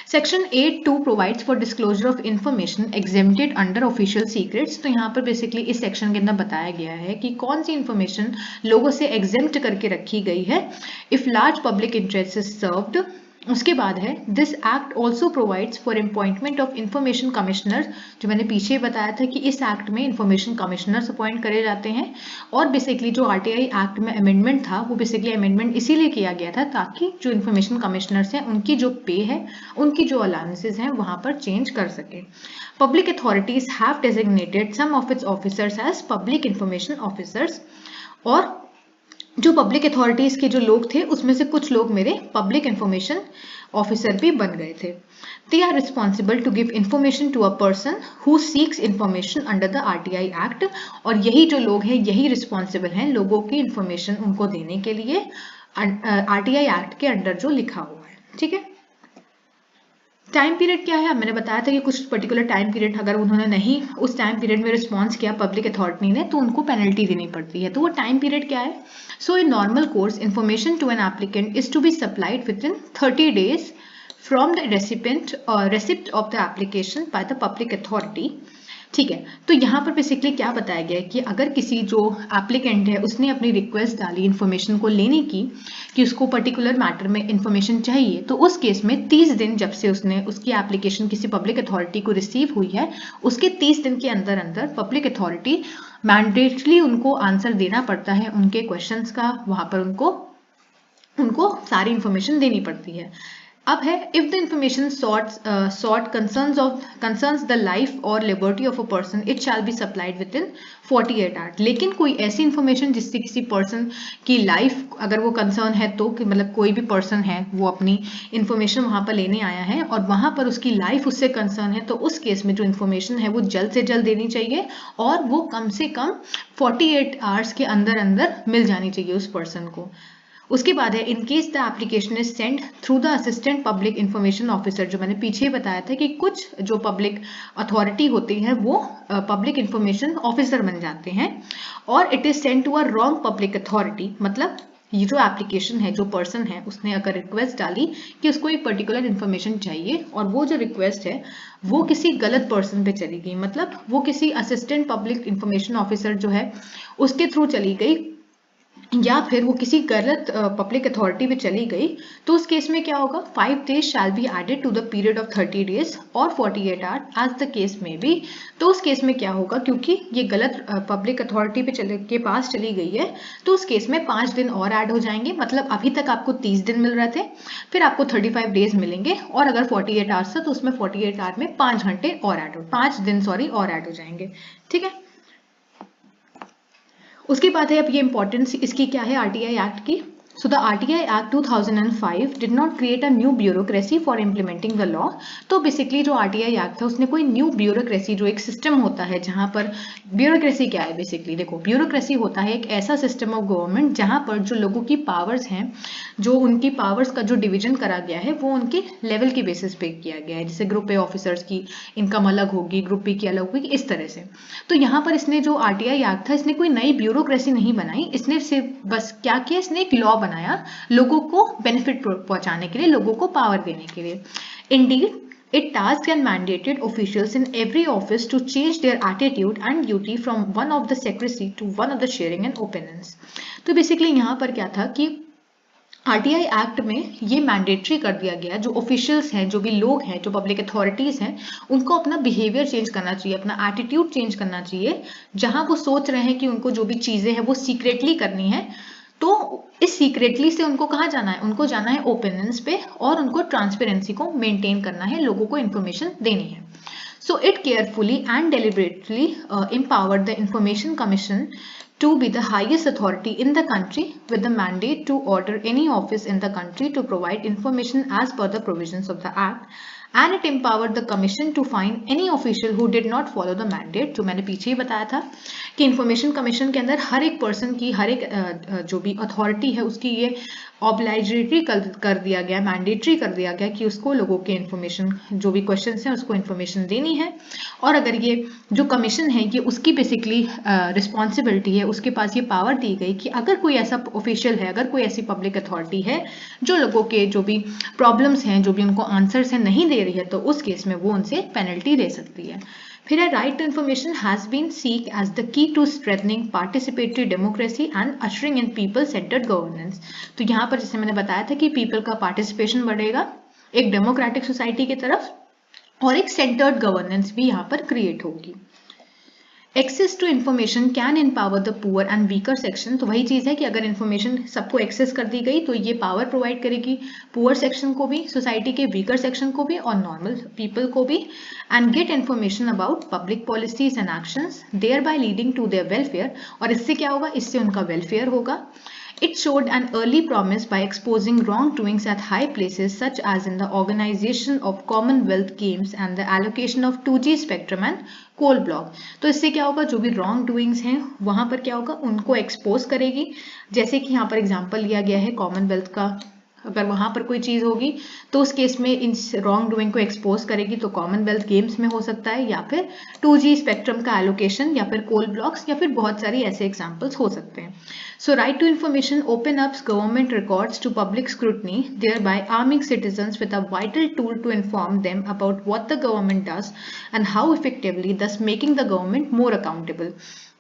Section 8(2) provides for disclosure of information exempted under official secrets. तो यहाँ पर बेसिकली इस सेक्शन के अंदर बताया गया है कि कौन सी इंफॉर्मेशन लोगों से एग्जेम्प्ट करके रखी गई है if large public interest is served. उसके बाद है this act also provides for appointment of information commissioner, जो मैंने पीछे बताया था कि इस एक्ट में इंफॉर्मेशन कमिश्नर्स अपॉइंट करे जाते हैं। और बेसिकली जो आरटीआई एक्ट में अमेंडमेंट था वो बेसिकली अमेंडमेंट इसीलिए किया गया था ताकि जो इंफॉर्मेशन कमिश्नर्स हैं उनकी जो पे है, उनकी जो अलाउंसेस हैं वहां पर चेंज कर सके। Public authorities have designated some of its officers as public information officers. और जो पब्लिक अथॉरिटीज के जो लोग थे उसमें से कुछ लोग मेरे पब्लिक इंफॉर्मेशन ऑफिसर भी बन गए थे। They are responsible to give information to a person who seeks information under the RTI act. और यही जो लोग हैं यही रिस्पॉन्सिबल हैं लोगों की इंफॉर्मेशन उनको देने के लिए आरटीआई एक्ट के अंडर जो लिखा हुआ है। ठीक है, टाइम पीरियड क्या है? मैंने बताया था कि कुछ पर्टिकुलर टाइम पीरियड अगर उन्होंने नहीं उस टाइम पीरियड में रिस्पॉन्स किया पब्लिक अथॉरिटी ने तो उनको पेनल्टी देनी पड़ती है। तो वो टाइम पीरियड क्या है? So in normal course information to an applicant is to be supplied with in 30 days from the recipient receipt of the application by the public authority. ठीक है, तो यहाँ पर बेसिकली क्या बताया गया है कि अगर किसी जो एप्लीकेंट है उसने अपनी रिक्वेस्ट डाली इन्फॉर्मेशन को लेने की कि उसको पर्टिकुलर मैटर में इन्फॉर्मेशन चाहिए, तो उस केस में 30 दिन जब से उसने उसकी एप्लीकेशन किसी पब्लिक अथॉरिटी को रिसीव हुई है उसके 30 दिन के अंदर अंदर पब्लिक अथॉरिटी मैंडेटली उनको आंसर देना पड़ता है उनके क्वेश्चंस का, वहां पर उनको सारी इंफॉर्मेशन देनी पड़ती है। अब है if the information sought concerns the life और liberty of a person it shall be supplied with in 48 hours. लेकिन कोई ऐसी इंफॉर्मेशन जिससे किसी पर्सन की लाइफ अगर वो कंसर्न है तो कि मतलब कोई भी पर्सन है वो अपनी इंफॉर्मेशन वहां पर लेने आया है और वहां पर उसकी लाइफ उससे कंसर्न है तो उस केस में जो इंफॉर्मेशन है वो जल्द से जल्द देनी चाहिए और वो कम से कम 48 आवर्स के अंदर अंदर मिल जानी चाहिए उस पर्सन को। उसके बाद है in case the application is send through the assistant public information officer, जो मैंने पीछे बताया था कि कुछ जो पब्लिक अथॉरिटी होती है वो पब्लिक इंफॉर्मेशन ऑफिसर बन जाते हैं और it is send to a wrong public authority. मतलब ये जो एप्लीकेशन है जो पर्सन है उसने अगर रिक्वेस्ट डाली कि उसको एक पर्टिकुलर इन्फॉर्मेशन चाहिए और वो जो रिक्वेस्ट है वो किसी गलत पर्सन पे चली गई, मतलब वो किसी असिस्टेंट पब्लिक इंफॉर्मेशन ऑफिसर जो है उसके थ्रू चली गई या फिर वो किसी गलत पब्लिक अथॉरिटी पे चली गई, तो उस केस में क्या होगा 5 days shall be added to the period of 30 days और 48 hours as the case may be. तो उस केस में क्या होगा क्योंकि ये गलत पब्लिक अथॉरिटी पे के पास चली गई है तो उस केस में 5 दिन और ऐड हो जाएंगे। मतलब अभी तक आपको 30 दिन मिल रहे थे, फिर आपको 35 days मिलेंगे और अगर 48 आवर्स था तो उसमें 48 आवर्स में 5 घंटे और ऐड हो 5 दिन और ऐड हो जाएंगे। ठीक है, उसके बाद है अब ये इंपॉर्टेंस इसकी क्या है आरटीआई एक्ट की। So the RTI act 2005 did not create a new bureaucracy for implementing the law. तो बेसिकली जो आरटीआई एक्ट था उसने कोई न्यू ब्यूरोक्रेसी जो एक सिस्टम होता है जहां पर ब्यूरोक्रेसी क्या है बेसिकली देखो ब्यूरोक्रेसी होता है एक ऐसा सिस्टम ऑफ गवर्नमेंट जहां पर जो लोगों की पावर्स हैं जो उनकी पावर्स का जो डिवीजन करा गया है वो उनके लेवल के बेसिस पे किया गया है। जैसे ग्रुप ए ऑफिसर्स की इनकम अलग होगी, ग्रुप बी की अलग होगी, इस तरह से। तो यहाँ पर इसने जो आरटीआई एक्ट था इसने कोई नई ब्यूरोक्रेसी नहीं बनाई, इसने सिर्फ बस क्या किया इसने एक लॉ बनाया लोगों को बेनिफिट पहुंचाने के लिए, लोगों को पावर देने के लिए। Indeed it tasked and mandated officials in every office to change their attitude and duty from one of the secrecy to one of the sharing and opinions। तो बेसिकली यहाँ पर क्या था कि आरटीआई एक्ट में ये मैंडेटरी कर दिया गया जो ऑफिशियल्स हैं जो भी लोग हैं जो पब्लिक अथॉरिटीज हैं उनको अपना बिहेवियर चेंज करना चाहिए, अपना एटीट्यूड चेंज करना चाहिए। जहां वो सोच रहे हैं कि उनको जो भी चीजें हैं वो सीक्रेटली करनी है तो इस सीक्रेटली से उनको कहाँ जाना है, उनको जाना है ओपिनियंस पे और उनको ट्रांसपेरेंसी को मेंटेन करना है, लोगों को इन्फॉर्मेशन देनी है। So it carefully and deliberately empowered the Information Commission to be the highest authority in the country with the mandate to order any office in the country to provide information as per the provisions of the Act, and it empowered the commission to fine any official who did not follow the mandate। जो मैंने पीछे ही बताया था कि information commission के अंदर हर एक person की हर एक जो भी अथॉरिटी है उसकी ये ऑब्लाइजेटरी कर दिया गया, मैंडेटरी कर दिया गया कि उसको लोगों के इन्फॉर्मेशन, जो भी क्वेश्चन हैं उसको इन्फॉर्मेशन देनी है। और अगर ये जो कमीशन है ये उसकी बेसिकली रिस्पॉन्सिबिलिटी है, उसके पास ये पावर दी गई कि अगर कोई ऐसा ऑफिशियल है, अगर कोई ऐसी पब्लिक अथॉरिटी है जो लोगों के जो भी प्रॉब्लम्स हैं, जो भी उनको आंसर्स हैं नहीं दे रही है, तो उस केस में वो उनसे पेनल्टी ले सकती है। फिर है right to information has been seek as the key to strengthening participatory democracy and ushering in people centred governance. तो यहाँ पर जैसे मैंने बताया था कि पीपल का पार्टिसिपेशन बढ़ेगा एक डेमोक्रेटिक सोसाइटी की तरफ, और एक सेंटर्ड गवर्नेंस भी यहाँ पर क्रिएट होगी। Access to information can empower the poor and weaker section. तो वही चीज़ है कि अगर इन्फॉर्मेशन सबको एक्सेस कर दी गई तो ये पावर प्रोवाइड करेगी पुअर सेक्शन को भी, सोसाइटी के वीकर सेक्शन को भी और नॉर्मल पीपल को भी, and get information about public policies and actions thereby leading to their welfare. और इससे क्या होगा, इससे उनका वेलफेयर होगा। It showed an early promise by exposing wrongdoings at high places such as in the organization of Commonwealth Games and the allocation of 2G spectrum and coal block। तो इससे क्या होगा, जो भी रॉन्ग डूइंग्स हैं वहां पर क्या होगा, उनको एक्सपोज करेगी। जैसे कि यहाँ पर एग्जांपल लिया गया है कॉमनवेल्थ का, अगर वहां पर कोई चीज होगी तो उस केस में इन रॉन्ग डूइंग को एक्सपोज करेगी, तो कॉमनवेल्थ गेम्स में हो सकता है, या फिर 2G स्पेक्ट्रम का एलोकेशन, या फिर कोल ब्लॉक्स, या फिर बहुत सारी ऐसे एग्जांपल्स हो सकते हैं। So right to information open up government records to public scrutiny, thereby arming citizens with a vital tool to inform them about what the government does and how effectively, thus making the government more accountable।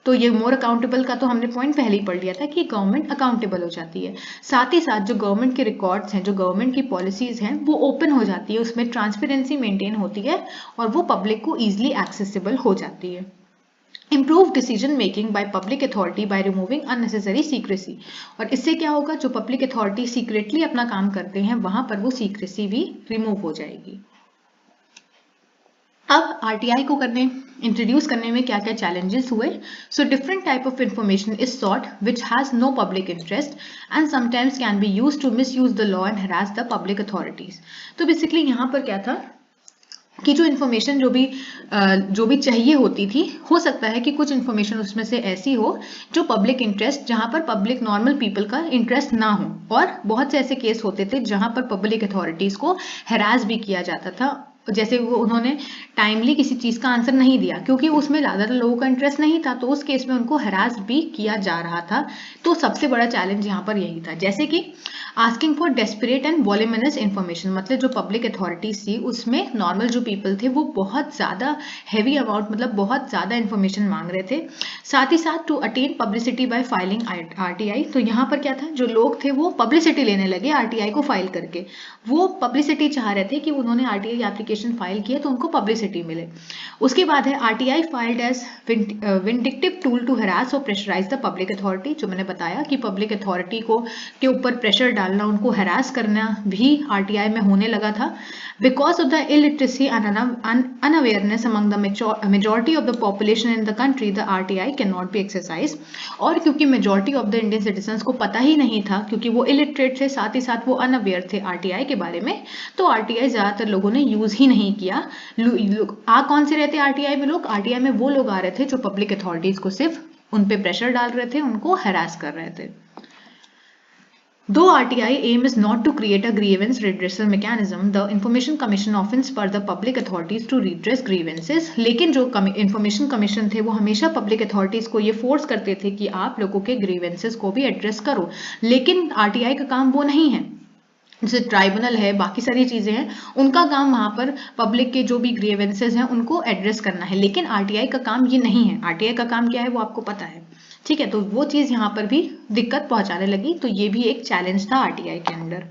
तो ये मोर accountable का तो हमने point पहले ही पढ़ लिया था कि गवर्नमेंट अकाउंटेबल हो जाती है। साथ ही साथ जो गवर्नमेंट के रिकॉर्ड्स हैं, जो गवर्नमेंट की पॉलिसीज हैं, वो ओपन हो जाती है, उसमें ट्रांसपेरेंसी मेंटेन होती है और वो पब्लिक को ईजिली एक्सेसिबल हो जाती है। Improve decision making by public authority by removing unnecessary secrecy। और इससे क्या होगा, जो पब्लिक अथॉरिटी सीक्रेटली अपना काम करते हैं वहां पर वो सीक्रेसी भी रिमूव हो जाएगी। अब आरटीआई को इंट्रोड्यूस करने में क्या क्या चैलेंजेस हुए। So different type of information is sought which has no public interest and sometimes can be used to misuse the law and harass the public authorities. तो बेसिकली यहाँ पर क्या था कि जो इन्फॉर्मेशन जो भी चाहिए होती थी, हो सकता है कि कुछ इन्फॉर्मेशन उसमें से ऐसी हो जो पब्लिक इंटरेस्ट, जहां पर पब्लिक नॉर्मल पीपल का इंटरेस्ट ना हो, और बहुत से ऐसे केस होते थे जहां पर पब्लिक अथॉरिटीज को हैरास भी किया जाता था। जैसे वो उन्होंने टाइमली किसी चीज का आंसर नहीं दिया क्योंकि उसमें ज्यादातर लोगों का इंटरेस्ट नहीं था, तो उस केस में उनको हैरास भी किया जा रहा था। तो सबसे बड़ा चैलेंज यहाँ पर यही था। जैसे कि asking for desperate and voluminous information, मतलब जो पब्लिक अथॉरिटीज थी उसमें नॉर्मल जो पीपल थे वो बहुत ज्यादा हैवी अमाउंट, मतलब बहुत ज्यादा इन्फॉर्मेशन मांग रहे थे। साथ ही साथ to attain publicity by filing RTI. तो यहाँ पर क्या था, जो लोग थे वो पब्लिसिटी लेने लगे आरटीआई को फाइल करके, वो पब्लिसिटी चाह रहे थे कि उन्होंने आरटीआई एप्लीकेशन फाइल किया तो उनको पब्लिसिटी मिले। उसके बाद है RTI filed as vindictive tool to harass or pressurise the public authority. जो मैंने बताया कि पब्लिक अथॉरिटी को के ऊपर प्रेशर डालना, उनको हरास करना भी आरटीआई में होने लगा था। Because of the illiteracy and unawareness among the majority of the population in the country, the RTI can not be exercise. और क्योंकि majority of the Indian citizens को पता ही नहीं था, क्योंकि वो इलिटरेट थे, साथ ही साथ वो अनअवेयर थे आरटीआई के बारे में, तो आरटीआई ज्यादातर लोगों ने यूज ही नहीं किया। आ कौन से रहते आरटीआई में लोग, आरटीआई में वो लोग आ रहे थे जो पब्लिक अथॉरिटीज को सिर्फ उन पे प्रेशर डाल रहे थे, उनको हरास कर रहे थे। Though RTI aim is not to create a grievance redressal mechanism, the Information Commission often spur the public authorities to redress grievances। लेकिन जो Information Commission थे वो हमेशा public authorities को ये force करते थे कि आप लोगों के grievances को भी address करो, लेकिन RTI का काम वो नहीं है। जैसे ट्राइब्यूनल है, बाकी सारी चीजें हैं, उनका काम वहां पर पब्लिक के जो भी ग्रीवेंसेस हैं उनको एड्रेस करना है, लेकिन आरटीआई का काम ये नहीं है। आरटीआई का काम क्या है वो आपको पता है, ठीक है। तो वो चीज यहाँ पर भी दिक्कत पहुंचाने लगी, तो ये भी एक चैलेंज था आरटीआई के अंदर।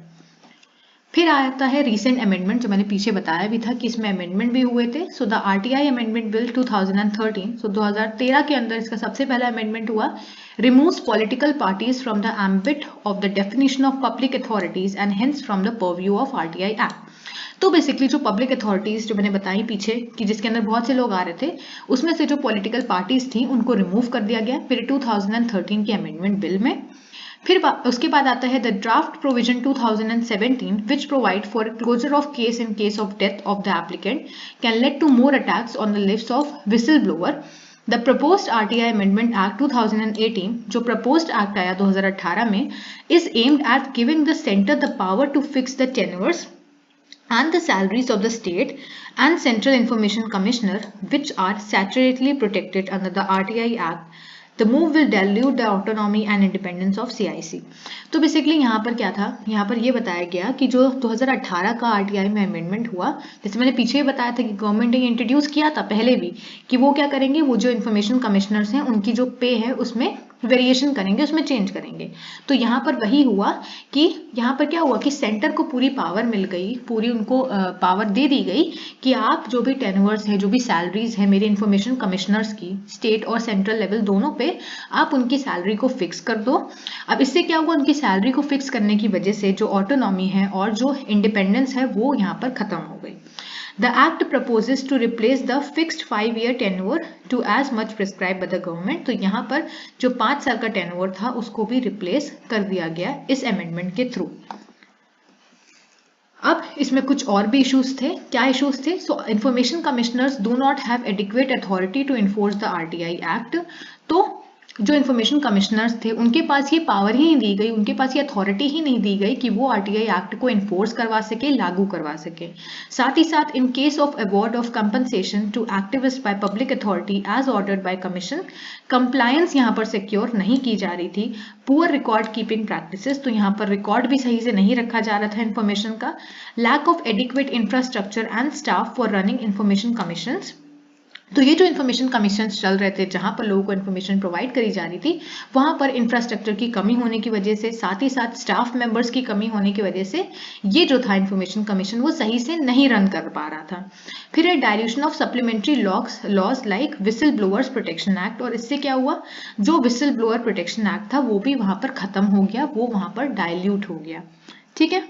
फिर आता है रीसेंट अमेंडमेंट, जो मैंने पीछे बताया भी था कि इसमें अमेंडमेंट भी हुए थे। So the RTI amendment bill 2013, सो 2013 के अंदर इसका सबसे पहला अमेंडमेंट हुआ। removes political parties from the ambit of the definition of public authorities and hence from the purview of RTI Act। तो बेसिकली जो पब्लिक अथॉरिटीज जो मैंने बताई पीछे कि जिसके अंदर बहुत से लोग आ रहे थे, उसमें से जो पॉलिटिकल पार्टीज थी उनको रिमूव कर दिया गया फिर 2013 के अमेंडमेंट बिल में। फिर उसके बाद आता है the draft provision 2017 which provide for closure of case in case of death of the applicant can lead to more attacks on the lives of whistleblower। The proposed RTI amendment act 2018, जो proposed act आया 2018 में, is aimed at giving the centre the power to fix the tenures and the salaries of the state and Central Information Commissioner, which are statutorily protected under the RTI Act. The move will dilute the autonomy and independence of CIC. तो basically यहाँ पर क्या था, यहाँ पर ये बताया गया कि जो 2018 का RTI में अमेंडमेंट हुआ, जैसे मैंने पीछे ही बताया था कि गवर्नमेंट ने इंट्रोड्यूस किया था पहले भी, कि वो क्या करेंगे, वो जो इन्फॉर्मेशन कमिश्नर्स हैं उनकी जो पे है उसमें वेरिएशन करेंगे, उसमें चेंज करेंगे। तो यहाँ पर वही हुआ कि यहाँ पर क्या हुआ कि सेंटर को पूरी पावर मिल गई, पूरी उनको पावर दे दी गई कि आप जो भी टेन्योर्स है, जो भी सैलरीज है मेरे इन्फॉर्मेशन कमिश्नर्स की, स्टेट और सेंट्रल लेवल दोनों पे, आप उनकी सैलरी को फिक्स कर दो। अब इससे क्या हुआ, उनकी सैलरी को फिक्स करने की वजह से जो ऑटोनॉमी है और जो इंडिपेंडेंस है वो यहाँ पर खत्म हो गई। The act proposes to replace the fixed 5-year tenure to as much prescribed by the government. तो यहाँ पर जो 5 साल का टेन्योर था उसको भी रिप्लेस कर दिया गया इस अमेंडमेंट के थ्रू। अब इसमें कुछ और भी इश्यूज थे। क्या इश्यूज थे? So information commissioners do not have adequate authority to enforce the RTI act. तो जो इन्फॉर्मेशन कमिश्नर्स थे उनके पास ये पावर ही नहीं दी गई, उनके पास ये अथॉरिटी ही नहीं दी गई कि वो आरटीआई एक्ट को इन्फोर्स करवा सके, लागू करवा सके। साथ ही साथ in case of award of compensation to activist by public authority as ordered by commission, compliance यहाँ पर सिक्योर नहीं की जा रही थी। पुअर रिकॉर्ड कीपिंग प्रैक्टिसेस, तो यहाँ पर रिकॉर्ड भी सही से नहीं रखा जा रहा था इन्फॉर्मेशन का। Lack of adequate infrastructure and staff for running information commissions. तो ये जो इन्फॉर्मेशन कमीशन चल रहे थे जहां पर लोगों को इन्फॉर्मेशन प्रोवाइड करी जा रही थी, वहां पर इंफ्रास्ट्रक्चर की कमी होने की वजह से, साथ ही साथ स्टाफ मेंबर्स की कमी होने की वजह से ये जो था इन्फॉर्मेशन कमीशन वो सही से नहीं रन कर पा रहा था। फिर है dilution of supplementary laws like whistleblowers protection act, और इससे क्या हुआ, जो विसल ब्लोअर प्रोटेक्शन एक्ट था वो भी वहां पर खत्म हो गया, वो वहां पर डायल्यूट हो गया। ठीक है,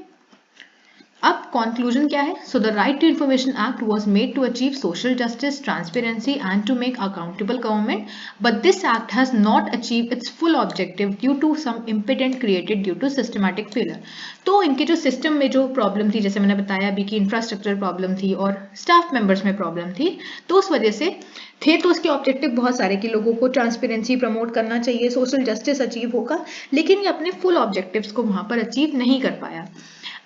अब कंक्लूजन क्या है? So the right to information act was made to achieve social justice, transparency and to make accountable government, but this act has not achieve its full objective due to some impediment created due to systematic failure. तो इनके जो system में जो problem थी, जैसे मैंने बताया अभी कि इंफ्रास्ट्रक्चर प्रॉब्लम थी और स्टाफ मेंबर्स में प्रॉब्लम थी, तो उस वजह से थे तो उसके ऑब्जेक्टिव बहुत सारे कि लोगों को ट्रांसपेरेंसी प्रमोट करना चाहिए, सोशल जस्टिस अचीव होगा, लेकिन ये अपने फुल ऑब्जेक्टिव्स को वहां पर अचीव नहीं कर पाया।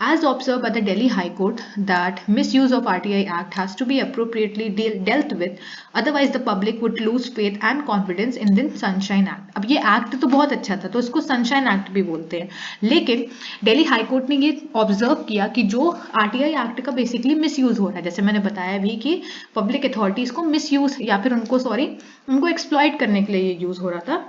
As observed by the Delhi High Court, that misuse of RTI Act has to be appropriately dealt with, otherwise the public would lose faith and confidence in the Sunshine Act. अब ये act तो बहुत अच्छा था, तो इसको sunshine act भी बोलते हैं, लेकिन दिल्ली हाई कोर्ट ने ये ऑब्जर्व किया कि जो RTI एक्ट का बेसिकली मिसयूज हो रहा है, जैसे मैंने बताया भी कि पब्लिक अथॉरिटीज को मिसयूज या फिर उनको एक्सप्लॉइट करने के लिए ये यूज हो रहा था,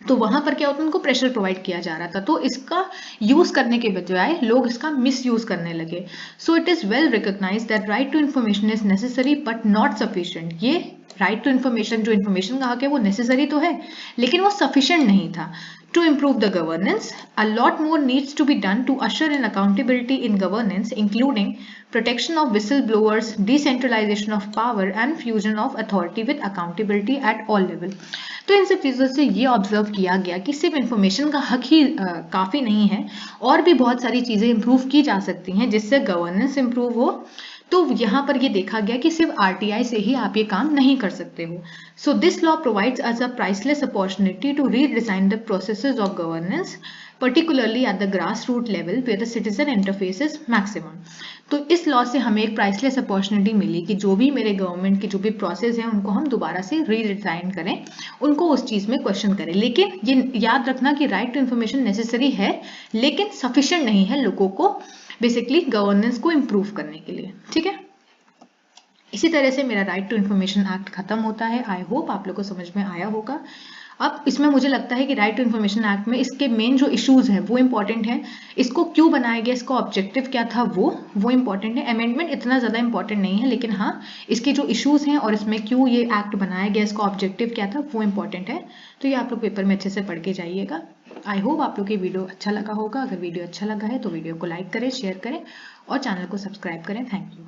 तो वहां पर क्या होता है, उनको प्रेशर प्रोवाइड किया जा रहा था, तो इसका यूज करने के बजाय लोग इसका मिस यूज करने लगे। So it is well recognise that right to information is necessary but not sufficient. ये राइट टू इन्फॉर्मेशन, जो इन्फॉर्मेशन का हक है वो नेसेसरी तो है, लेकिन वो सफिशिएंट नहीं था। To improve the governance, a lot more needs to be done to usher in accountability in governance, including protection of whistleblowers, decentralization of power, and fusion of authority with accountability at all level. तो इन सब चीज़ों से ये observe किया गया कि सिर्फ information का हक ही काफ़ी नहीं है, और भी बहुत सारी चीज़ें इम्प्रूव की जा सकती हैं जिससे गवर्नेंस इम्प्रूव हो। तो यहाँ पर ये देखा गया कि सिर्फ आरटीआई से ही आप ये काम नहीं कर सकते हो। So this law provides us a priceless opportunity to redesign the processes of governance, particularly at the grassroots level where the citizen interface is maximum. तो इस लॉ से हमें एक प्राइसलेस अपॉर्चुनिटी मिली कि जो भी मेरे गवर्नमेंट के जो भी प्रोसेस हैं उनको हम दोबारा से रीडिजाइन करें, उनको उस चीज़ में क्वेश्चन करें। लेकिन ये याद रखना कि राइट टू इन्फॉर्मेशन नेसेसरी है, लेकिन सफिशिएंट नहीं है लोगों को बेसिकली गवर्नेंस को इम्प्रूव करने के लिए। ठीक है, इसी तरह से मेरा राइट टू इन्फॉर्मेशन एक्ट खत्म होता है। आई होप आप लोग को समझ में आया होगा। अब इसमें मुझे लगता है कि राइट टू इन्फॉर्मेशन एक्ट में इसके मेन जो इश्यूज हैं वो इंपॉर्टेंट हैं, इसको क्यों बनाया गया, इसका ऑब्जेक्टिव क्या था, वो इंपॉर्टेंट है। अमेंडमेंट इतना ज़्यादा इंपॉर्टेंट नहीं है, लेकिन हाँ इसके जो इश्यूज हैं और इसमें क्यों ये एक्ट बनाया गया, इसका ऑब्जेक्टिव क्या था, वो इंपॉर्टेंट है। तो ये आप लोग पेपर में अच्छे से पढ़ के जाइएगा। आई होप आप लोग को वीडियो अच्छा लगा होगा। अगर वीडियो अच्छा लगा है तो वीडियो को लाइक करें, शेयर करें और चैनल को सब्सक्राइब करें। Thank you.